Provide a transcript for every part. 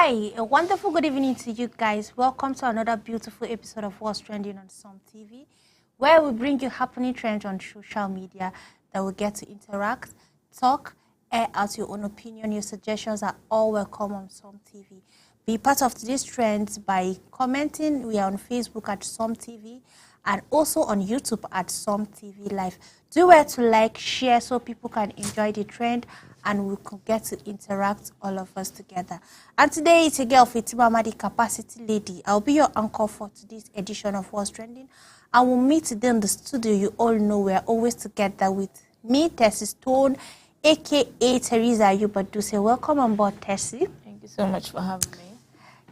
Hi, a wonderful good evening to you guys. Welcome to another beautiful episode of What's Trending on Some TV, where we bring you happening trends on social media that will get to interact, talk, air out your own opinion. Your suggestions are all welcome on Some TV. Be part of today's trends by commenting. We are on Facebook at Some TV and also on YouTube at Some TV Live. Do well to like, share so people can enjoy the trend and we can get to interact all of us together. And today it's a girl Fatima Madi Capacity Lady. I'll be your anchor for today's edition of What's Trending. And we'll meet today in the studio. You all know we're always together with me, Tessie Stone, aka Teresa Ayubaduse. Welcome on board, Tessie. Thank you so much for having me.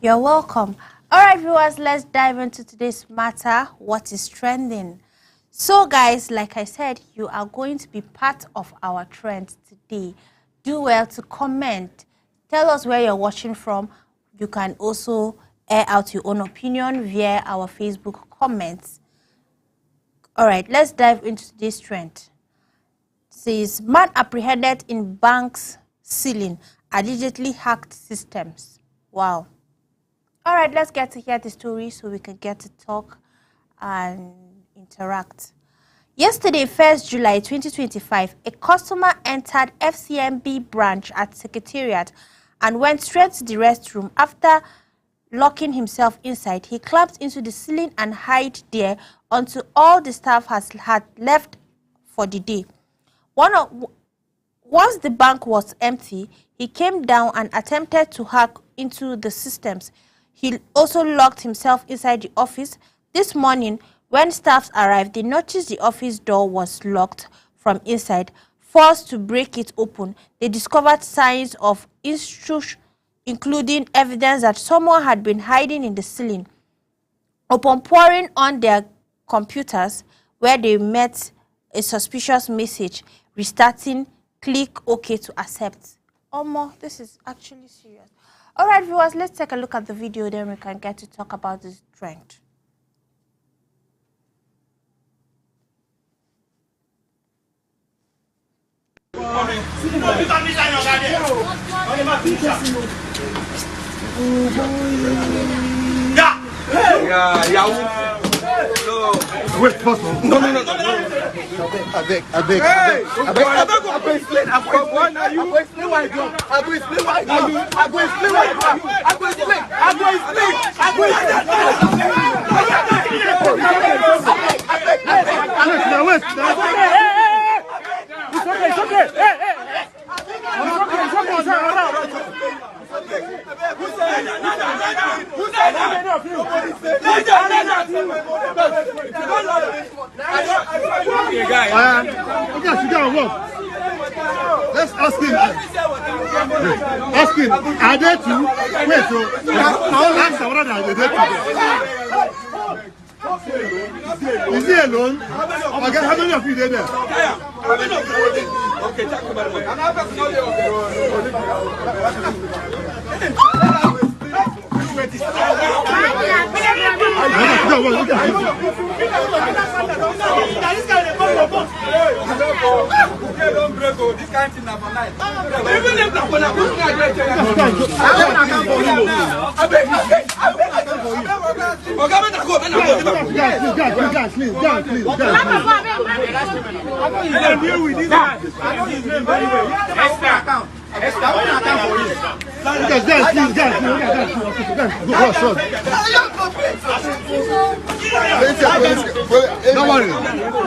You're welcome. All right, viewers, let's dive into today's matter, what is trending. So, guys, like I said, you are going to be part of our trend today. Do well to comment. Tell us where you're watching from. You can also air out your own opinion via our Facebook comments. All right, let's dive into today's trend. It says, man apprehended in bank's ceiling, allegedly hacked systems. Wow. All right, let's get to hear the story so we can get to talk and interact. Yesterday, 1st July 2025, a customer entered FCMB branch at Secretariat and went straight to the restroom. After locking himself inside, he climbed into the ceiling and hid there until all the staff had left for the day. Once the bank was empty, he came down and attempted to hack into the systems. He also locked himself inside the office. This morning, when staff arrived, they noticed the office door was locked from inside. Forced to break it open, they discovered signs of intrusion, including evidence that someone had been hiding in the ceiling. Upon pouring on their computers, where they met a suspicious message, restarting, click OK to accept. This is actually serious. All right, viewers, let's take a look at the video, then we can get to talk about this trend. Wait, first of all. No. I beg. It's okay. Let's ask him. Are they two? Wait, so I'll ask the brother. Are they two? Is he alone? Okay, how many of you there? Okay, talk about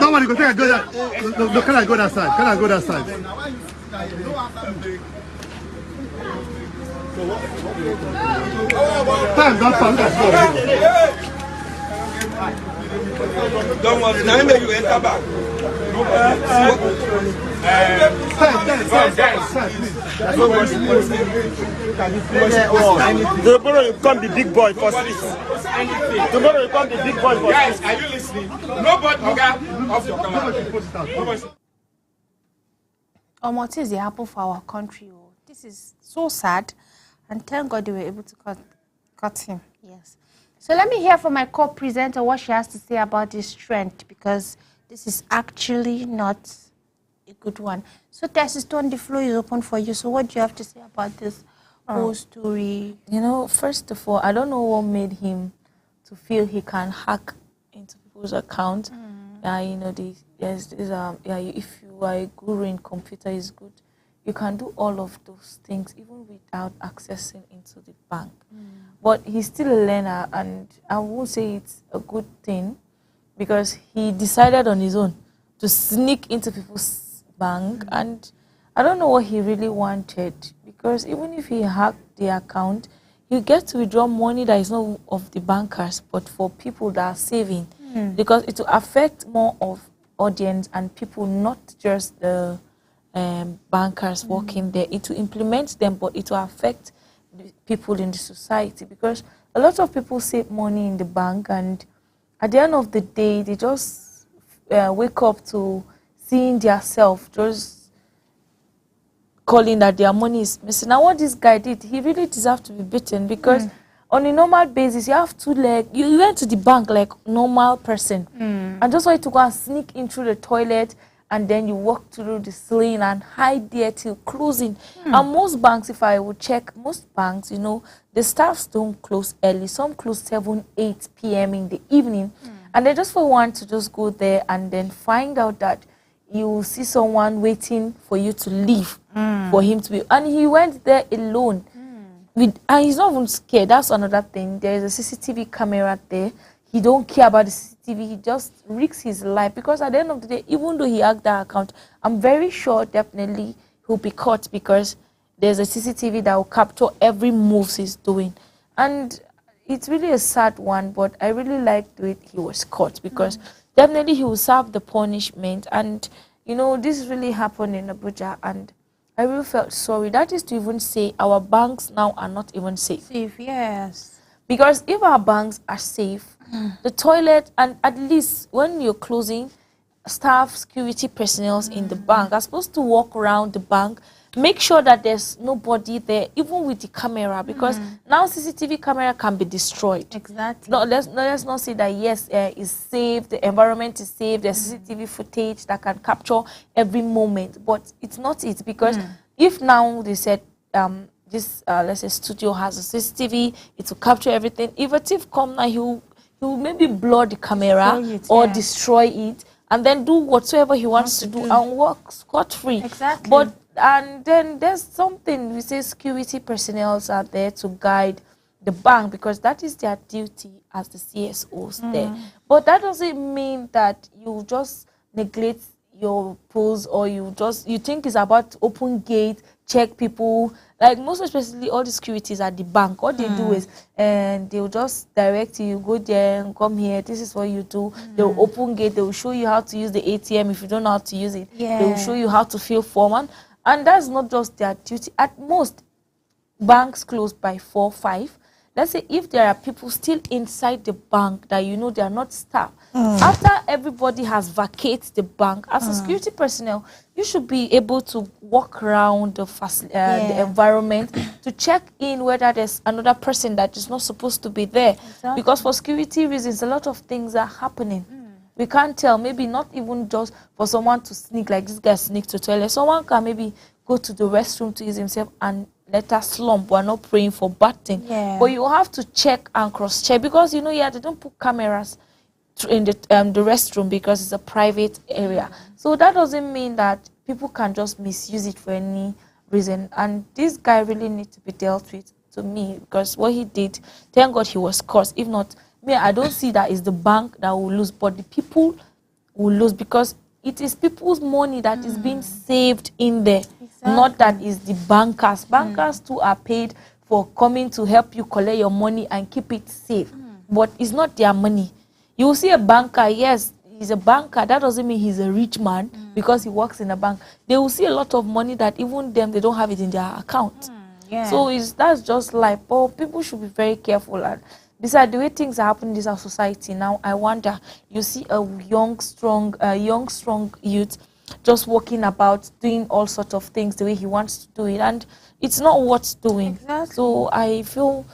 Don't worry, go take a go that. No, can I go that side? Time, don't worry, now make you enter back. Tomorrow you become the big boy for streets. Tomorrow you become the big boy for streets. Guys, are you listening? Nobody off your camera. What is the apple for our country? This is so sad, and thank God they were able to cut him. Yes. So let me hear from my co-presenter what she has to say about this trend, because this is actually not a good one. So Tessie Stone, the floor is open for you. So what do you have to say about this whole story? You know, first of all, I don't know what made him to feel he can hack into people's account. Yeah, you know, if you are a guru in computer, is good. You can do all of those things even without accessing into the bank. But he's still a learner, and I won't say it's a good thing because he decided on his own to sneak into people's bank, and I don't know what he really wanted, because even if he hacked the account, he gets to withdraw money that is not of the bankers but for people that are saving, because it will affect more of audience and people, not just the bankers working there. It will implement them, but it will affect the people in the society, because a lot of people save money in the bank, and at the end of the day they just wake up to seeing their self just calling that their money is missing. Now what this guy did, he really deserved to be beaten, because on a normal basis you have to, like, you went to the bank like normal person and just wanted to go and sneak in through the toilet, and then you walk through the ceiling and hide there till closing. And most banks, if I would check, most banks, you know, the staffs don't close early. Some close 7, 8 p.m. in the evening. And they just want to just go there and then find out that you see someone waiting for you to leave for him to be. And he went there alone. And he's not even scared. That's another thing. There is a CCTV camera there. He don't care about the CCTV. He just risks his life, because at the end of the day, even though he hacked that account, I'm very sure definitely he'll be caught, because there's a CCTV that will capture every move he's doing. And it's really a sad one, but I really like the way he was caught, because definitely he will serve the punishment. And, you know, this really happened in Abuja, and I really felt sorry. That is to even say our banks now are not even safe. Safe, yes. Because if our banks are safe, the toilet, and at least when you're closing, staff, security personnel in the bank are supposed to walk around the bank, make sure that there's nobody there, even with the camera, because now CCTV camera can be destroyed. Exactly. No, let's not say that yes, it's safe, the environment is safe, there's CCTV footage that can capture every moment, but it's not it, because if now they said this let's say studio has a CCTV, it will capture everything. If a thief come now, he'll maybe blur the camera or destroy it, and then do whatsoever he wants to do and walk scot-free. Exactly. But and then there's something, we say security personnel are there to guide the bank, because that is their duty as the CSOs there. But that doesn't mean that you just neglect your post, or you think it's about open gate, check people. Like most especially all the securities at the bank, what they do is, and they'll just direct you, go there and come here, this is what you do. They'll open gate, they will show you how to use the ATM if you don't know how to use it. They will show you how to fill form, and that's not just their duty. At most, banks close by 4, 5. Let's say if there are people still inside the bank that you know they are not staff, after everybody has vacated the bank, as a security personnel, you should be able to walk around the environment to check in whether there's another person that is not supposed to be there. Exactly. Because for security reasons, a lot of things are happening. We can't tell, maybe not even just for someone to sneak, like this guy sneaked to toilet. Someone can maybe go to the restroom to use himself and let us slump. We're not praying for bad thing. But you have to check and cross-check, because, you know, they don't put cameras in the restroom because it's a private area. So that doesn't mean that people can just misuse it for any reason. And this guy really needs to be dealt with, to me, because what he did, thank God he was caught. If not, me, I don't see that it's the bank that will lose, but the people will lose, because it is people's money that is being saved in there, not that is the bankers. Bankers too are paid for coming to help you collect your money and keep it safe, but it's not their money. You will see a banker, yes, he's a banker. That doesn't mean he's a rich man because he works in a bank. They will see a lot of money that even them, they don't have it in their account. So that's just life. But people should be very careful. And besides, the way things are happening in our society now, I wonder, you see a young, strong youth just walking about, doing all sorts of things the way he wants to do it, and it's not worth doing. So I feel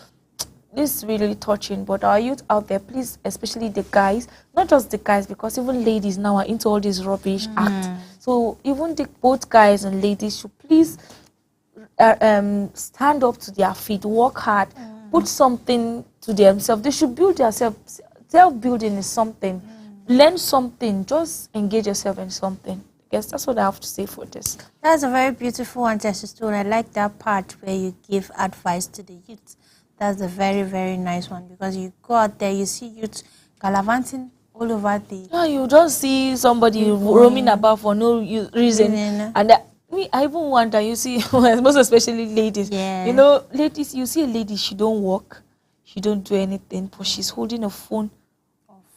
this is really touching. But our youth out there, please, especially the guys, not just the guys, because even ladies now are into all this rubbish act. So even both guys and ladies should please stand up to their feet, work hard, put something to themselves. They should build themselves. Self-building is something. Learn something. Just engage yourself in something. I guess that's what I have to say for this. That's a very beautiful one, Sister. I like that part where you give advice to the youth. That's a very, very nice one, because you go out there, you see youth gallivanting all over the... Yeah, you just see somebody roaming about for no reason. And I even wonder, you see, most especially ladies. Yeah. You know, ladies, you see a lady, she don't work, she don't do anything, but she's holding a phone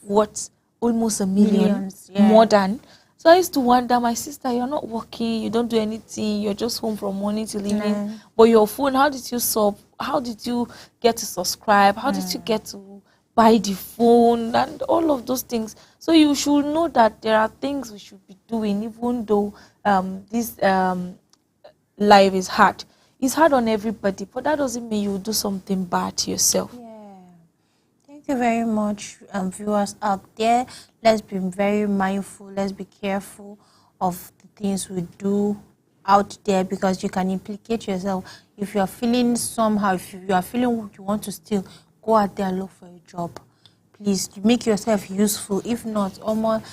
worth almost a million, Millions, yeah. more than. So I used to wonder, my sister, you're not working, you don't do anything, you're just home from morning till evening. But your phone, how did you sub? How did you get to subscribe? How did you get to buy the phone and all of those things? So you should know that there are things we should be doing, even though this life is hard. It's hard on everybody, but that doesn't mean you do something bad to yourself. Yeah. Thank you very much, viewers out there. Let's be very mindful. Let's be careful of the things we do out there, because you can implicate yourself. If you are feeling somehow, if you are feeling you want to steal, go out there and look for a job. Please make yourself useful. If not, almost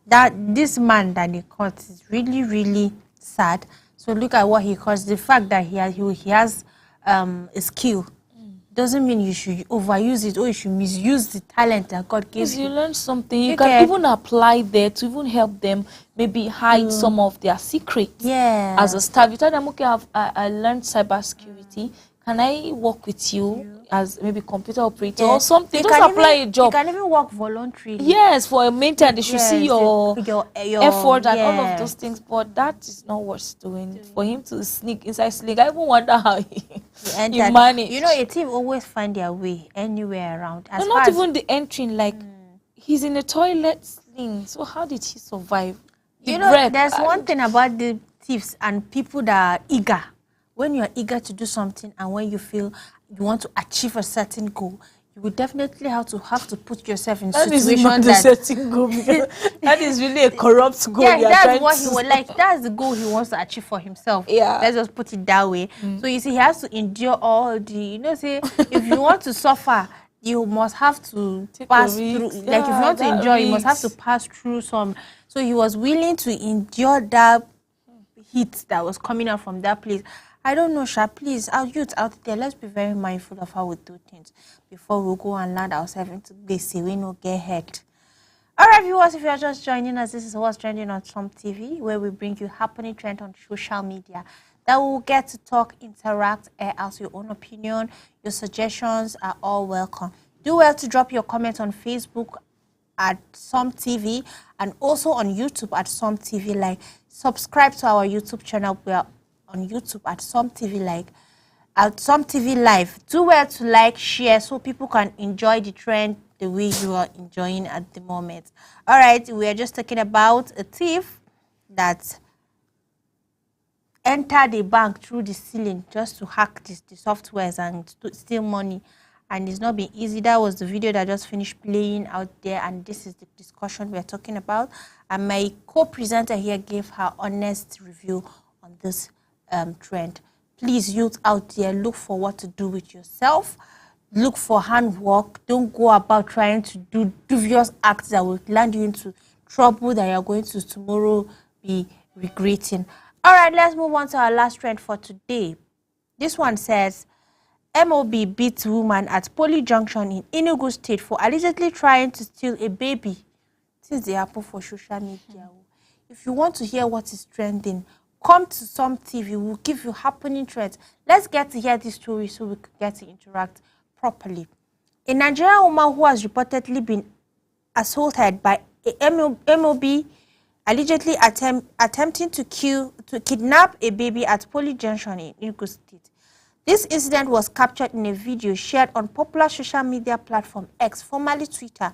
that this man that they caught is really, really sad. So look at what he caused. The fact that he has a skill doesn't mean you should overuse it or you should misuse the talent that God gave you. You learn something. You can even apply there to even help them maybe hide some of their secrets. Yeah. As a staff, you tell them, okay, I learned cybersecurity. Can I work with you as maybe computer operator or something? Just apply a job. You can even work voluntarily. Yes, for a mentor, they should see your effort and all of those things. But that is not what's doing. For him to sneak inside Sling, I even wonder how he managed. You know, a team always find their way anywhere around. No, not even the entering. Like he's in a toilet Sling. So how did he survive? You know, there's one thing about the thieves and people that are eager. When you're eager to do something and when you feel you want to achieve a certain goal, you will definitely have to put yourself in situations that certain goal, because that is really a corrupt goal. Yeah, that's what he would like. That's the goal he wants to achieve for himself. Yeah, let's just put it that way. So you see, he has to endure all the, you know, say if you want to suffer, you must have to pass through. Like if you want to enjoy, you must have to pass through some. So he was willing to endure that heat that was coming out from that place. I don't know, Sha, please, our youth out there, let's be very mindful of how we do things before we go and land ourselves into this, we no get hurt. All right, viewers, if you are just joining us, this is What's Trending on Some TV, where we bring you happening trend on social media. That we'll get to talk, interact, air out your own opinion. Your suggestions are all welcome. Do well to drop your comments on Facebook at Some TV and also on YouTube at Some TV. Like, subscribe to our YouTube channel. We are on YouTube at Some TV Live. Do well to like, share, so people can enjoy the trend the way you are enjoying at the moment. All right, we are just talking about a thief that entered the bank through the ceiling just to hack the softwares and to steal money. And it's not been easy. That was the video that just finished playing out there, and this is the discussion we're talking about. And my co-presenter here gave her honest review on this trend. Please, youth out there, look for what to do with yourself. Look for handwork. Don't go about trying to do dubious acts that will land you into trouble that you're going to tomorrow be regretting. All right, let's move on to our last trend for today. This one says, MOB beats woman at Poly Junction in Enugu State for allegedly trying to steal a baby. Since they happen for social media. If you want to hear what is trending, come to Some TV. We'll give you happening trends. Let's get to hear this story so we can get to interact properly. A Nigerian woman who has reportedly been assaulted by a MOB allegedly attempting to kidnap a baby at Poly Junction in Enugu State. This incident was captured in a video shared on popular social media platform X, formerly Twitter,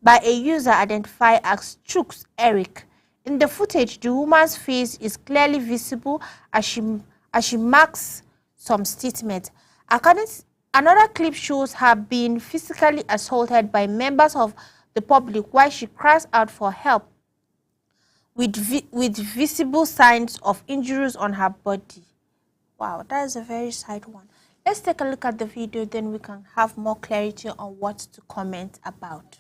by a user identified as Chooks Eric. In the footage, the woman's face is clearly visible as she marks some statement. Another clip shows her being physically assaulted by members of the public while she cries out for help with visible signs of injuries on her body. Wow, that is a very sad one. Let's take a look at the video, then we can have more clarity on what to comment about.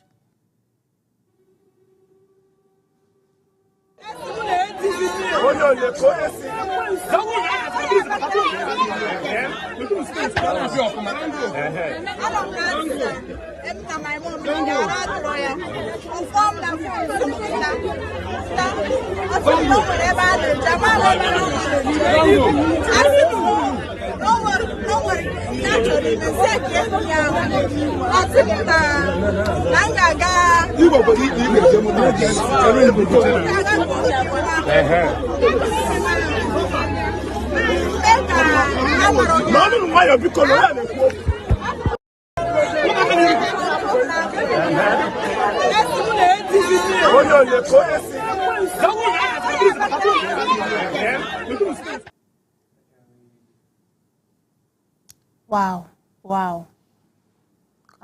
Wow, wow.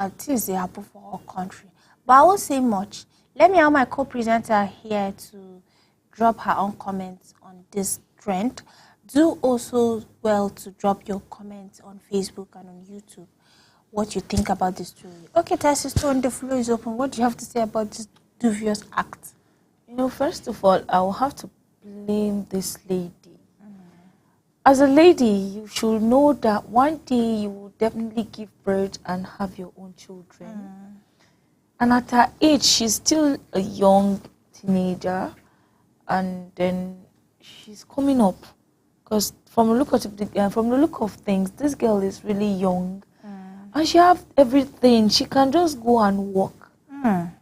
It is a happen for our country. But I won't say much. Let me have my co-presenter here to drop her own comments on this trend. Do also well to drop your comments on Facebook and on YouTube what you think about this story. Okay, Tassie Stone, the floor is open. What do you have to say about this dubious act? You know, first of all, I will have to blame this lady. As a lady, you should know that one day you will definitely give birth and have your own children. And at her age, she's still a young teenager, and then she's coming up. Because from the look of things, this girl is really young, and she have everything. She can just go and walk,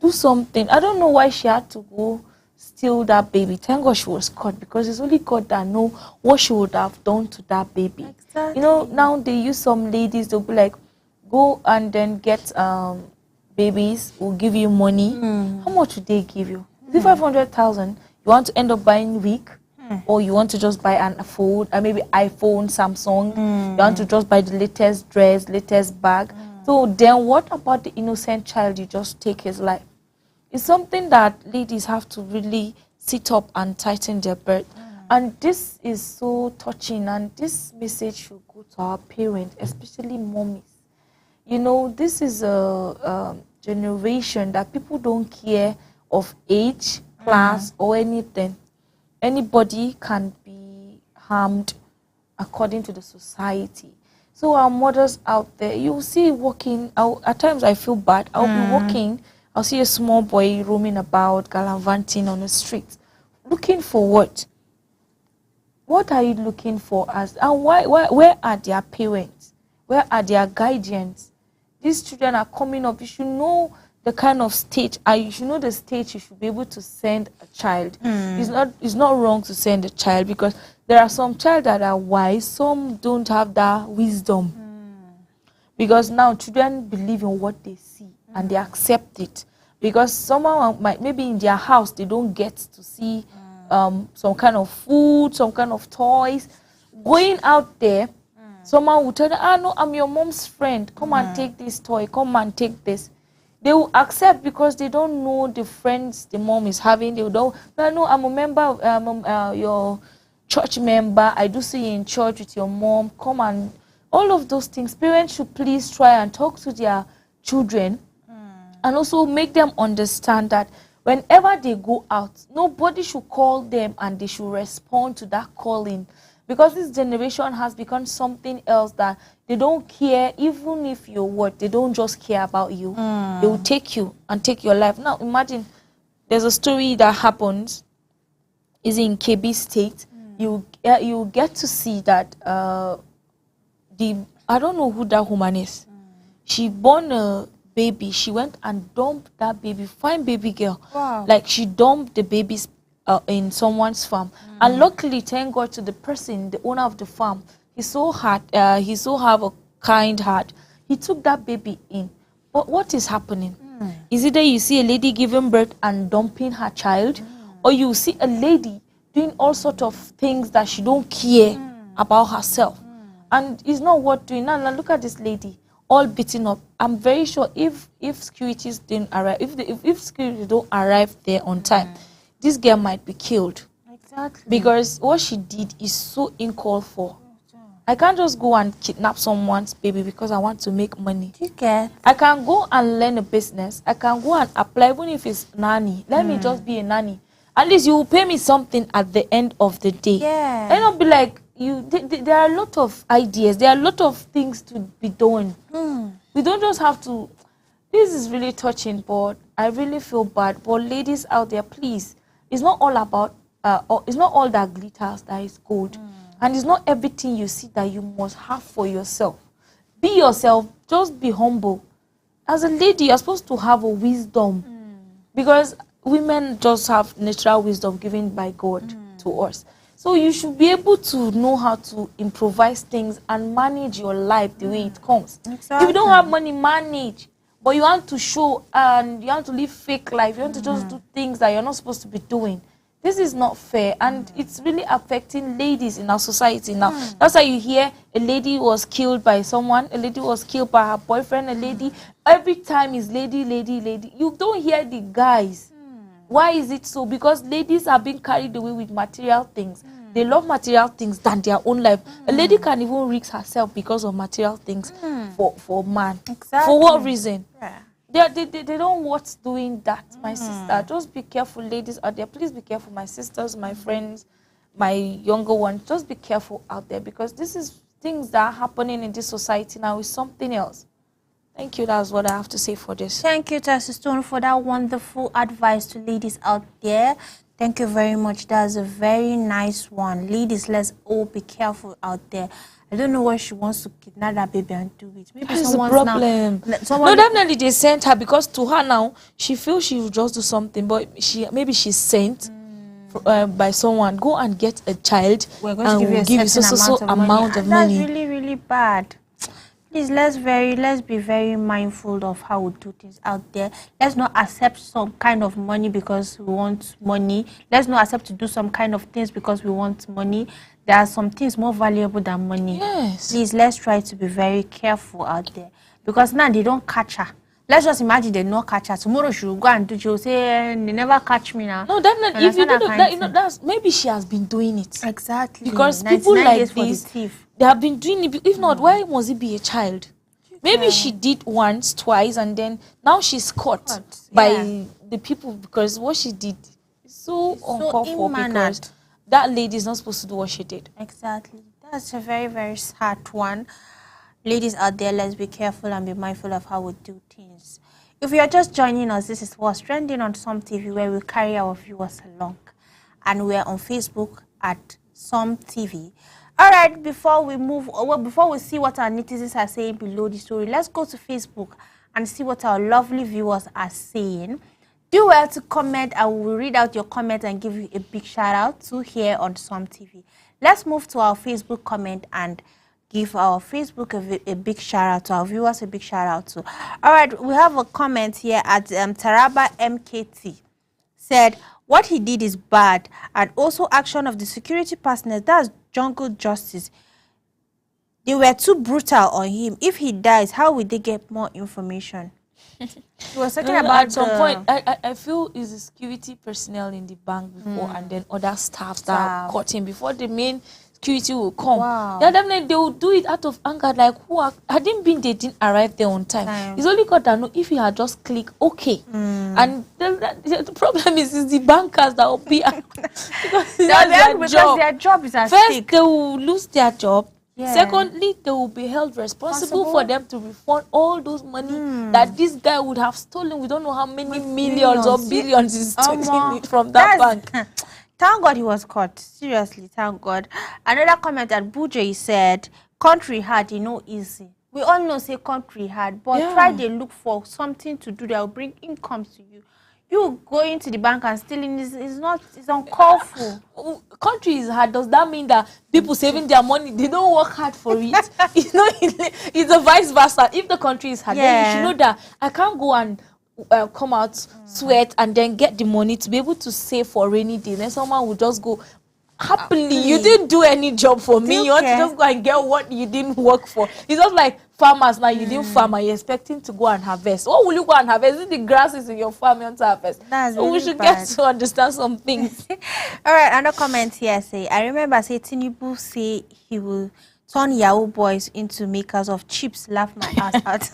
do something. I don't know why she had to go steal that baby. Thank God she was caught, because it's only God that know what she would have done to that baby. Exactly. You know, now they use some ladies, they'll be like, go and then get babies, will give you money. How much would they give you? Is it 500,000? You want to end up buying wig? Or you want to just buy an phone, maybe iPhone, Samsung. You want to just buy the latest dress, latest bag. So then what about the innocent child you just take his life? It's something that ladies have to really sit up and tighten their belt. And this is so touching, and this message should go to our parents, especially mommies. You know, this is a generation that people don't care of age, class, or anything. Anybody can be harmed according to the society. So our mothers out there, you'll see walking, at times I feel bad. I'll be walking, I'll see a small boy roaming about, gallivanting on the street. Looking for what? What are you looking for? And where are their parents? Where are their guardians? These children are coming up. You should know the kind of stage, you should know the stage you should be able to send a child. It's not wrong to send a child, because there are some child that are wise, some don't have that wisdom. Because now children believe in what they see and they accept it. Because someone might, maybe in their house, they don't get to see some kind of food, some kind of toys. Going out there, someone will tell them, no, I'm your mom's friend. Come and take this toy. Come and take this. They will accept, because they don't know the friends the mom is having. They don't know, I'm a member, your church member. I do see you in church with your mom. Come and all of those things. Parents should please try and talk to their children and also make them understand that whenever they go out, nobody should call them and they should respond to that calling. Because this generation has become something else that they don't care, even if you're what, they don't just care about you. They will take you and take your life. Now, imagine there's a story that happens, is in Kebbi State. You get to see that I don't know who that woman is. She born a baby. She went and dumped that baby, fine baby girl. Wow. Like she dumped the babies in someone's farm. And luckily, thank God to the person, the owner of the farm, he so have a kind heart. He took that baby in. But what is happening? Is it that you see a lady giving birth and dumping her child? Or you see a lady doing all sorts of things that she don't care about herself? And it's not worth doing. Now look at this lady, all beaten up. I'm very sure if securities didn't arrive, if security don't arrive there on time, this girl might be killed. Exactly. Because what she did is so uncalled for. I can't just go and kidnap someone's baby because I want to make money. You get. I can go and learn a business. I can go and apply, even if it's nanny. Let me just be a nanny. At least you will pay me something at the end of the day. Yeah. And not be like, there are a lot of ideas. There are a lot of things to be done. We don't just have to. This is really touching, but I really feel bad. But ladies out there, please, it's not all about, it's not all that glitters that is gold. And it's not everything you see that you must have for yourself. Be yourself. Just be humble. As a lady, you're supposed to have a wisdom. Because women just have natural wisdom given by God to us. So you should be able to know how to improvise things and manage your life the way it comes. Exactly. If you don't have money, manage. But you want to show and you want to live fake life. You want to just do things that you're not supposed to be doing. This is not fair, and it's really affecting ladies in our society now. That's why you hear a lady was killed by someone, a lady was killed by her boyfriend, a lady. Every time is lady, lady, lady. You don't hear the guys. Why is it so? Because ladies are being carried away with material things. They love material things than their own life. A lady can even risk herself because of material things for man. Exactly. For what reason? Yeah. They don't want doing that, my sister. Just be careful, ladies out there. Please be careful, my sisters, my friends, my younger ones. Just be careful out there, because this is things that are happening in this society now is something else. Thank you. That's what I have to say for this. Thank you, Tassie Stone, for that wonderful advice to ladies out there. Thank you very much. That's a very nice one. Ladies, let's all be careful out there. I don't know why she wants to kidnap that baby and do it. Maybe That's the someone's problem. now. No, definitely they sent her, because to her now, she feels she will just do something, but maybe she's sent by someone. Go and get a child. We're going to give you a certain amount of money. That's really, really bad. Please, let's be very mindful of how we do things out there. Let's not accept some kind of money because we want money. Let's not accept to do some kind of things because we want money. There are some things more valuable than money. Yes. Please, let's try to be very careful out there, because now they don't catch her. Let's just imagine they not catch her. Tomorrow she will go and do. She will say, "They never catch me now." No, definitely. If you do that, that's maybe she has been doing it. Exactly. Because people like this, they have been doing it. If not, why must it be a child? Maybe she did once, twice, and then now she's caught by the people, because what she did is so uncalled for, because that lady is not supposed to do what she did. Exactly. That's a very, very sad one. Ladies out there, let's be careful and be mindful of how we do things. If you are just joining us, this is What's Trending on Some TV, where we carry our viewers along. And we're on Facebook at Some TV. All right, before we see what our netizens are saying below the story, let's go to Facebook and see what our lovely viewers are saying. Do well to comment. I will read out your comment and give you a big shout out to here on Some TV. Let's move to our Facebook comment and give our Facebook a big shout out to our viewers, a big shout out to. All right, we have a comment here at Taraba MKT. Said, what he did is bad, and also action of the security personnel, that's jungle justice. They were too brutal on him. If he dies, how will they get more information? He was talking about at some point. I feel it's the security personnel in the bank before, and then other staff that caught him before the main security will come. Wow. Yeah, definitely they will do it out of anger. Like, hadn't been, they didn't arrive there on time. It's only God that know. If he had just clicked okay, and the problem is the bankers that will be because their job is at first stake. They will lose their job. Yeah. Secondly, they will be held responsible for them to refund all those money that this guy would have stolen. We don't know how many millions or billions is taking from that bank. Thank God he was caught. Seriously, thank God. Another comment at Buje said, country hard, easy. We all know say country hard, but try to look for something to do that will bring income to you. You going to the bank and stealing is uncalled for. Country is hard. Does that mean that people saving their money, they don't work hard for it? It's a vice versa. If the country is hard, then you should know that I can't go and come out, sweat, and then get the money to be able to save for rainy day. Then someone will just go happily. You didn't do any job for me. You want to just go and get what you didn't work for. It's just like farmers now. You didn't farm and you're expecting to go and harvest. What will you go and harvest? Is it the grasses in your farm you want to harvest? So we should get to understand some things. All right, another comment here say, I remember Tinubu say he will turn Yahoo boys into makers of chips. Laugh my ass out.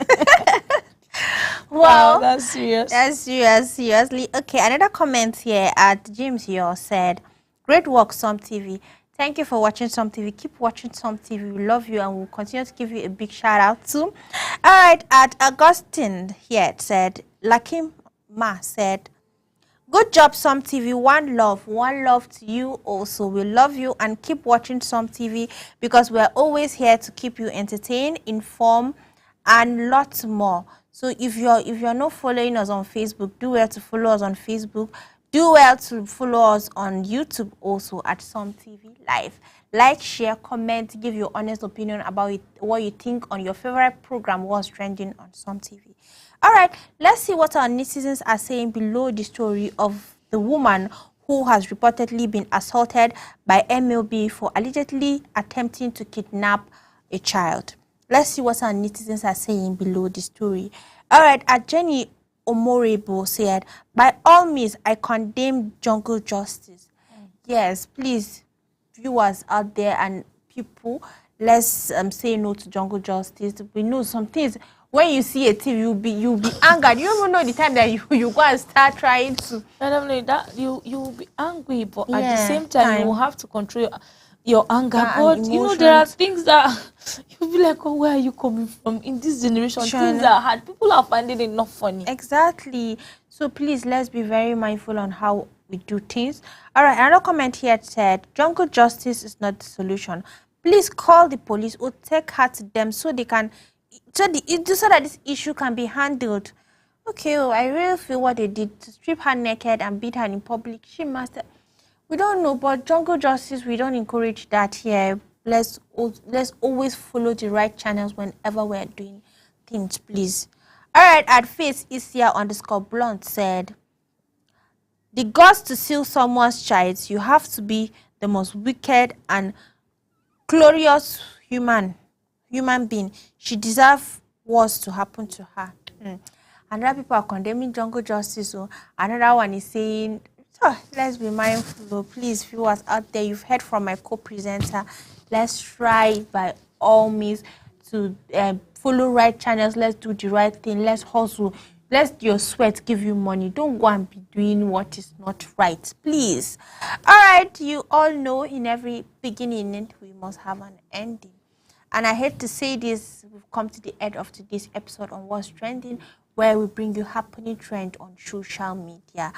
Wow, that's serious. That's serious, seriously. Okay, another comment here at James here said, great work, Some TV. Thank you for watching Some TV. Keep watching Some TV. We love you and we'll continue to give you a big shout out too. All right, at Augustine here it said, Lakim Ma said, good job, Some TV. One love to you also. We love you and keep watching Some TV because we're always here to keep you entertained, informed, and lots more. So if you're not following us on Facebook, do well to follow us on Facebook. Do well to follow us on YouTube also at Some TV Live. Like, share, comment, give your honest opinion about it, what you think on your favorite program, what's trending on Some TV. All right, let's see what our netizens are saying below the story of the woman who has reportedly been assaulted by MLB for allegedly attempting to kidnap a child. Let's see what our netizens are saying below the story. All right, Jenny Omorebo said, by all means, I condemn jungle justice. Yes, please, viewers out there and people, let's say no to jungle justice. We know some things. When you see a TV, you'll be angered. You don't even know the time that you go and start trying to. Not only that, you will be angry, but at the same time, you will have to control your anger. But you know, there are things that you'll be like, oh, where are you coming from? In this generation, things are hard. People are finding it not funny. Exactly. So please, let's be very mindful on how we do things. All right, another comment here said, jungle justice is not the solution. Please call the police or take her to them so they can, so that this issue can be handled. Okay, I really feel what they did to strip her naked and beat her in public. She must have, we don't know, but jungle justice, we don't encourage that here. Let's always follow the right channels whenever we're doing things, please. All right, at Face Isia_Blunt said, the guts to steal someone's child, you have to be the most wicked and glorious human being. She deserves worse to happen to her. Another people are condemning jungle justice. So another one is saying, oh, let's be mindful. Please, viewers out there, you've heard from my co-presenter. Let's try by all means to follow right channels. Let's do the right thing. Let's hustle. Let your sweat give you money. Don't go and be doing what is not right, please. All right, you all know in every beginning we must have an ending. And I hate to say this, we've come to the end of today's episode on What's Trending, where we bring you happening trend on social media.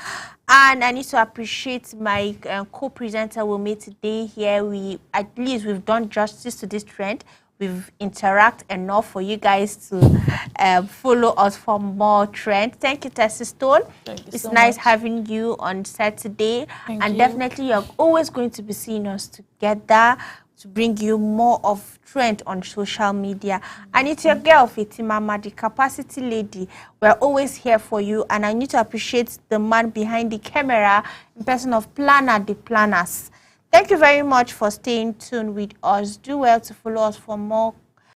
And I need to appreciate my co-presenter we made today here. At least we've done justice to this trend. We've interacted enough for you guys to follow us for more trend. Thank you, Tessie Stone. It's so nice having you on Saturday. And definitely you're always going to be seeing us together to bring you more of trend on social media. And it's your girl, Fatima, the capacity lady. We're always here for you. And I need to appreciate the man behind the camera in person of Planner, the planners. Thank you very much for staying tuned with us. Do well to follow us for more